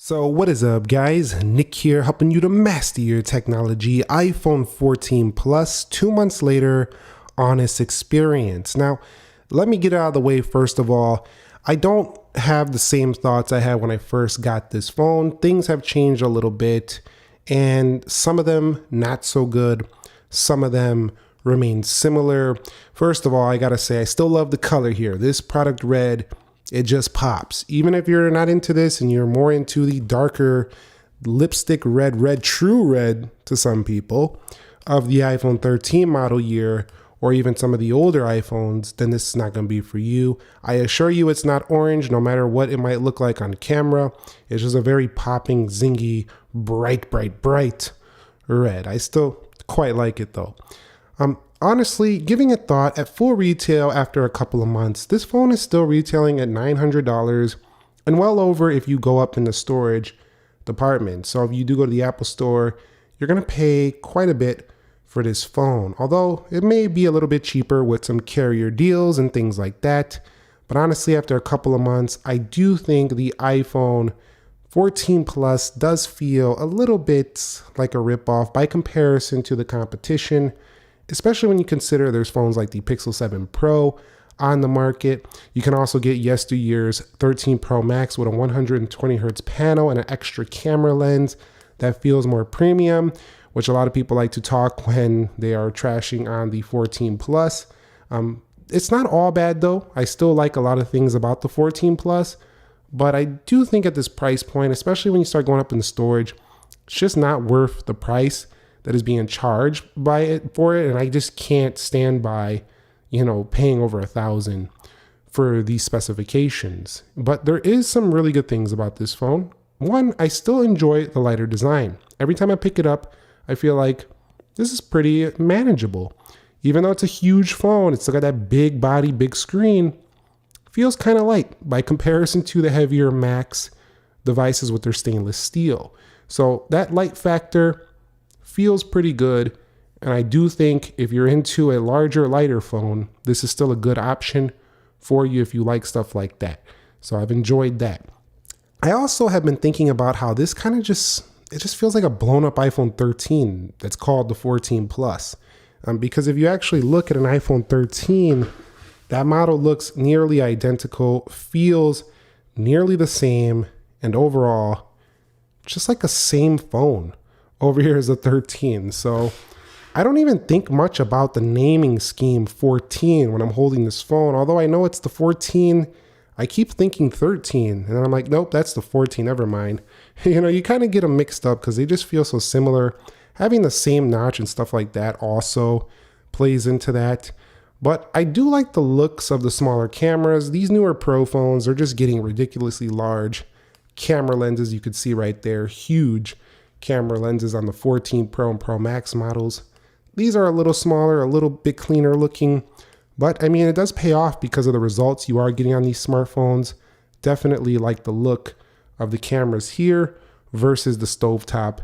So what is up, guys? Nick here, helping you to master your technology. iPhone 14 Plus, 2 months later, honest experience. Now, let me get out of the way first of all. I don't have the same thoughts I had when I first got this phone. Things have changed a little bit, and some of them not so good. Some of them remain similar. First of all, I gotta say, I still love the color here. This product red, it just pops. Even if you're not into this and you're more into the darker lipstick red, true red to some people of the iPhone 13 model year, or even some of the older iPhones, then this is not gonna be for you. I assure you it's not orange, no matter what it might look like on camera. It's just a very popping, zingy, bright red. I still quite like it though. Honestly, giving it thought, at full retail after a couple of months, this phone is still retailing at $900 and well over if you go up in the storage department. So if you do go to the Apple Store, you're gonna pay quite a bit for this phone. Although it may be a little bit cheaper with some carrier deals and things like that. But honestly, after a couple of months, I do think the iPhone 14 Plus does feel a little bit like a ripoff by comparison to the competition, especially when you consider there's phones like the Pixel 7 Pro on the market. You can also get yesteryear's 13 Pro Max with a 120 hertz panel and an extra camera lens that feels more premium, which a lot of people like to talk when they are trashing on the 14 Plus. It's not all bad though. I still like a lot of things about the 14 Plus, but I do think at this price point, especially when you start going up in the storage, it's just not worth the price that is being charged for it. And I just can't stand by, paying over $1,000 for these specifications. But there is some really good things about this phone. One, I still enjoy the lighter design. Every time I pick it up, I feel like this is pretty manageable. Even though it's a huge phone, it's still got that big body, big screen, feels kind of light by comparison to the heavier Max devices with their stainless steel. So that light factor feels pretty good, and I do think if you're into a larger, lighter phone, this is still a good option for you if you like stuff like that. So I've enjoyed that. I also have been thinking about how this kind of just feels like a blown up iPhone 13 that's called the 14 Plus. Because if you actually look at an iPhone 13, that model looks nearly identical, feels nearly the same, and overall, just like a same phone. Over here is a 13. So I don't even think much about the naming scheme 14 when I'm holding this phone. Although I know it's the 14, I keep thinking 13. And then I'm like, nope, that's the 14, never mind. You kind of get them mixed up because they just feel so similar. Having the same notch and stuff like that also plays into that. But I do like the looks of the smaller cameras. These newer Pro phones are just getting ridiculously large camera lenses. You could see right there, huge camera lenses on the 14 Pro and Pro Max models. These are a little smaller, a little bit cleaner looking, but I mean, it does pay off because of the results you are getting on these smartphones. Definitely like the look of the cameras here versus the stovetop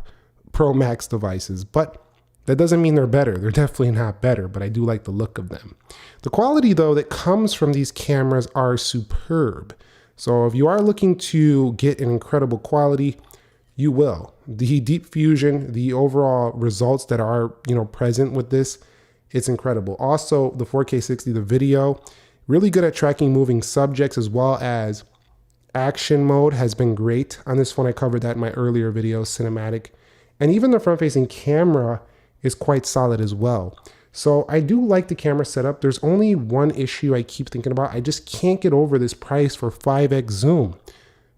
Pro Max devices, but that doesn't mean they're better. They're definitely not better, but I do like the look of them. The quality though that comes from these cameras are superb. So if you are looking to get an incredible quality, you will. The deep fusion, the overall results that are, present with this, it's incredible. Also, the 4K 60, the video, really good at tracking moving subjects as well as action mode has been great on this phone. I covered that in my earlier video, cinematic. And even the front-facing camera is quite solid as well. So I do like the camera setup. There's only one issue I keep thinking about. I just can't get over this price for 5x zoom.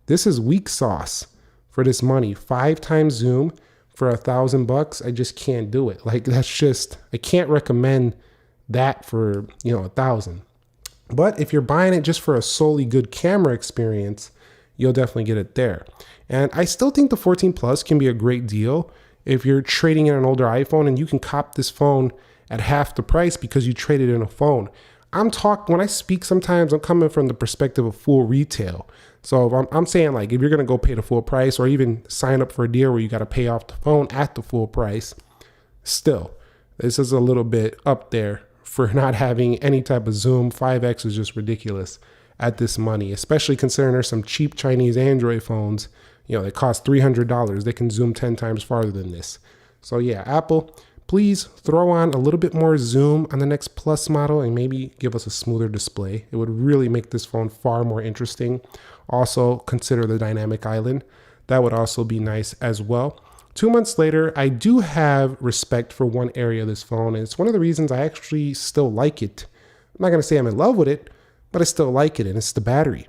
This is weak sauce for this money. 5 times zoom for $1,000. I just can't do it. Like I can't recommend that for, $1,000. But if you're buying it just for a solely good camera experience, you'll definitely get it there. And I still think the 14 Plus can be a great deal if you're trading in an older iPhone and you can cop this phone at half the price because you traded in a phone. When I speak sometimes, I'm coming from the perspective of full retail. So I'm saying like, if you're going to go pay the full price or even sign up for a deal where you got to pay off the phone at the full price, still, this is a little bit up there for not having any type of zoom. 5X is just ridiculous at this money, especially considering there's some cheap Chinese Android phones You know, they cost $300. They can zoom 10 times farther than this. So yeah, Apple, please throw on a little bit more zoom on the next Plus model and maybe give us a smoother display. It would really make this phone far more interesting. Also, consider the dynamic island. That would also be nice as well. 2 months later, I do have respect for one area of this phone, and it's one of the reasons I actually still like it. I'm not gonna say I'm in love with it, but I still like it, and it's the battery.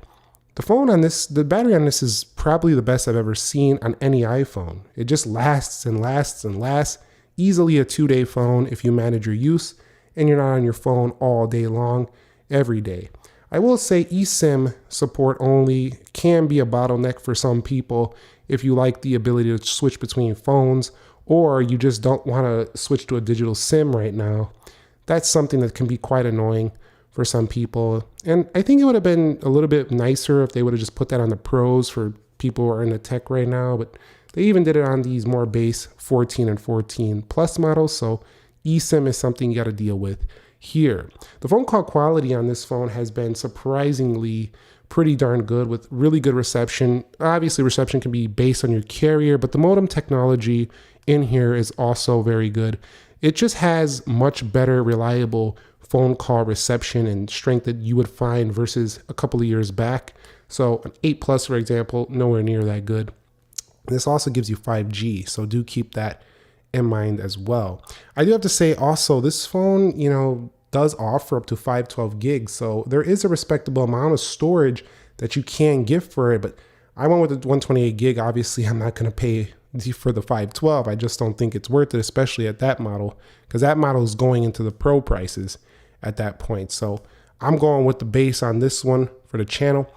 The battery on this is probably the best I've ever seen on any iPhone. It just lasts and lasts and lasts. Easily a 2-day phone if you manage your use and you're not on your phone all day long, every day. I will say eSIM support only can be a bottleneck for some people if you like the ability to switch between phones or you just don't want to switch to a digital SIM right now. That's something that can be quite annoying for some people. And I think it would have been a little bit nicer if they would have just put that on the Pros for people who are into tech right now, but they even did it on these more base 14 and 14 Plus models, so eSIM is something you got to deal with here. The phone call quality on this phone has been surprisingly pretty darn good with really good reception. Obviously, reception can be based on your carrier, but the modem technology in here is also very good. It just has much better reliable phone call reception and strength that you would find versus a couple of years back. So an 8 Plus, for example, nowhere near that good. This also gives you 5G, so do keep that in mind as well. I do have to say also, this phone, you know, does offer up to 512 gigs, so there is a respectable amount of storage that you can get for it, but I went with the 128 gig. Obviously, I'm not going to pay for the 512. I just don't think it's worth it, especially at that model, because that model is going into the Pro prices at that point. So I'm going with the base on this one for the channel.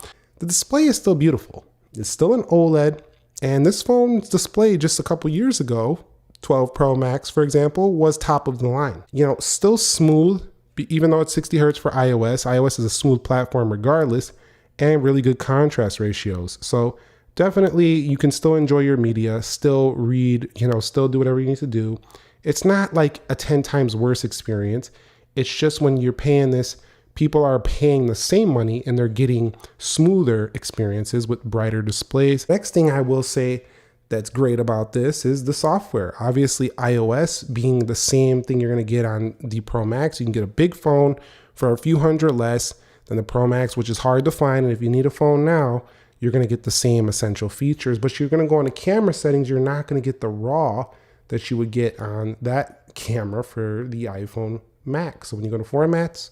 The display is still beautiful. It's still an OLED. And this phone's display just a couple years ago, 12 Pro Max, for example, was top of the line. You know, still smooth, even though it's 60 Hertz for iOS. iOS is a smooth platform regardless, and really good contrast ratios. So definitely you can still enjoy your media, still read, you know, still do whatever you need to do. It's not like a 10 times worse experience. It's just when you're paying this, people are paying the same money and they're getting smoother experiences with brighter displays. Next thing I will say that's great about this is the software. Obviously, iOS being the same thing you're going to get on the Pro Max. You can get a big phone for a few hundred less than the Pro Max, which is hard to find. And if you need a phone now, you're going to get the same essential features, but you're going to go into camera settings. You're not going to get the raw that you would get on that camera for the iPhone Max. So when you go to formats,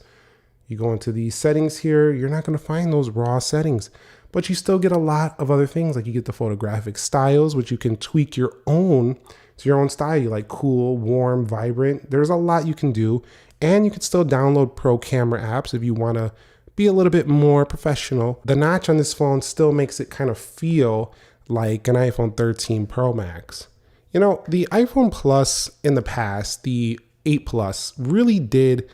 you go into these settings here, you're not going to find those raw settings, but you still get a lot of other things. Like you get the photographic styles, which you can tweak your own to your own style. You like cool, warm, vibrant. There's a lot you can do, and you can still download pro camera apps if you want to be a little bit more professional. The notch on this phone still makes it kind of feel like an iPhone 13 Pro Max. You know, the iPhone Plus in the past, the 8 Plus, really did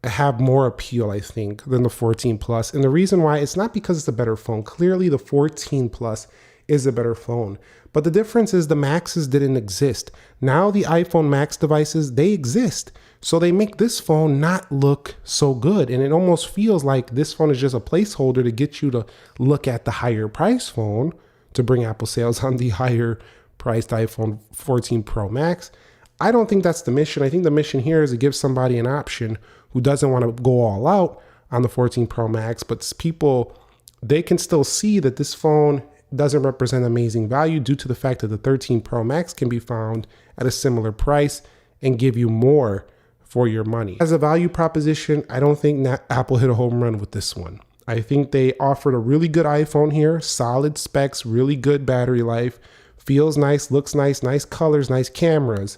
have more appeal, I think, than the 14 Plus. And the reason why, it's not because it's a better phone. Clearly, the 14 Plus is a better phone. But the difference is the Maxes didn't exist. Now the iPhone Max devices, they exist. So they make this phone not look so good. And it almost feels like this phone is just a placeholder to get you to look at the higher price phone to bring Apple sales on the higher priced iPhone 14 Pro Max. I don't think that's the mission. I think the mission here is to give somebody an option who doesn't want to go all out on the 14 Pro Max, but people, they can still see that this phone doesn't represent amazing value due to the fact that the 13 Pro Max can be found at a similar price and give you more for your money. As a value proposition, I don't think Apple hit a home run with this one. I think they offered a really good iPhone here, solid specs, really good battery life, feels nice, looks nice, nice colors, nice cameras,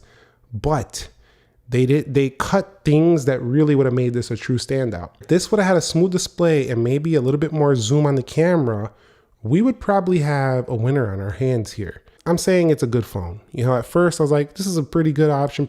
but they cut things that really would have made this a true standout. If this would have had a smooth display and maybe a little bit more zoom on the camera, we would probably have a winner on our hands here. I'm saying it's a good phone. You know, at first I was like, this is a pretty good option,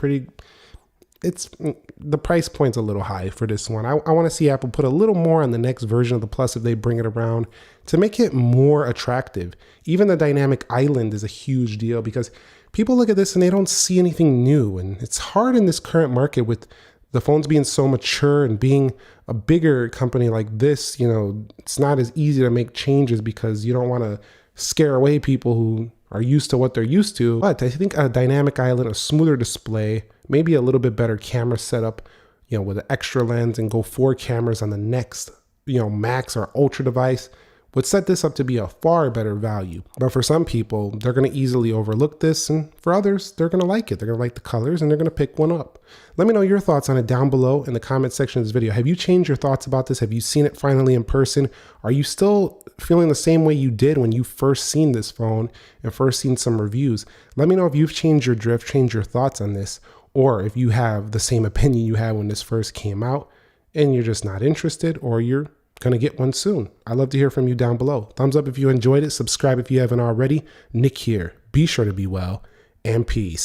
the price point's a little high for this one. I want to see Apple put a little more on the next version of the Plus if they bring it around to make it more attractive. Even the dynamic island is a huge deal because people look at this and they don't see anything new. And it's hard in this current market with the phones being so mature and being a bigger company like this. You know, it's not as easy to make changes because you don't want to scare away people who are used to what they're used to. But I think a dynamic island, a smoother display, maybe a little bit better camera setup, with an extra lens, and go 4 cameras on the next, max or ultra device would set this up to be a far better value. But for some people, they're going to easily overlook this, and for others, they're going to like it. They're going to like the colors, and they're going to pick one up. Let me know your thoughts on it down below in the comment section of this video. Have you changed your thoughts about this? Have you seen it finally in person? Are you still feeling the same way you did when you first seen this phone and first seen some reviews? Let me know if you've changed your drift, changed your thoughts on this, or if you have the same opinion you had when this first came out and you're just not interested, or you're going to get one soon. I'd love to hear from you down below. Thumbs up if you enjoyed it. Subscribe if you haven't already. Nick here. Be sure to be well, and peace.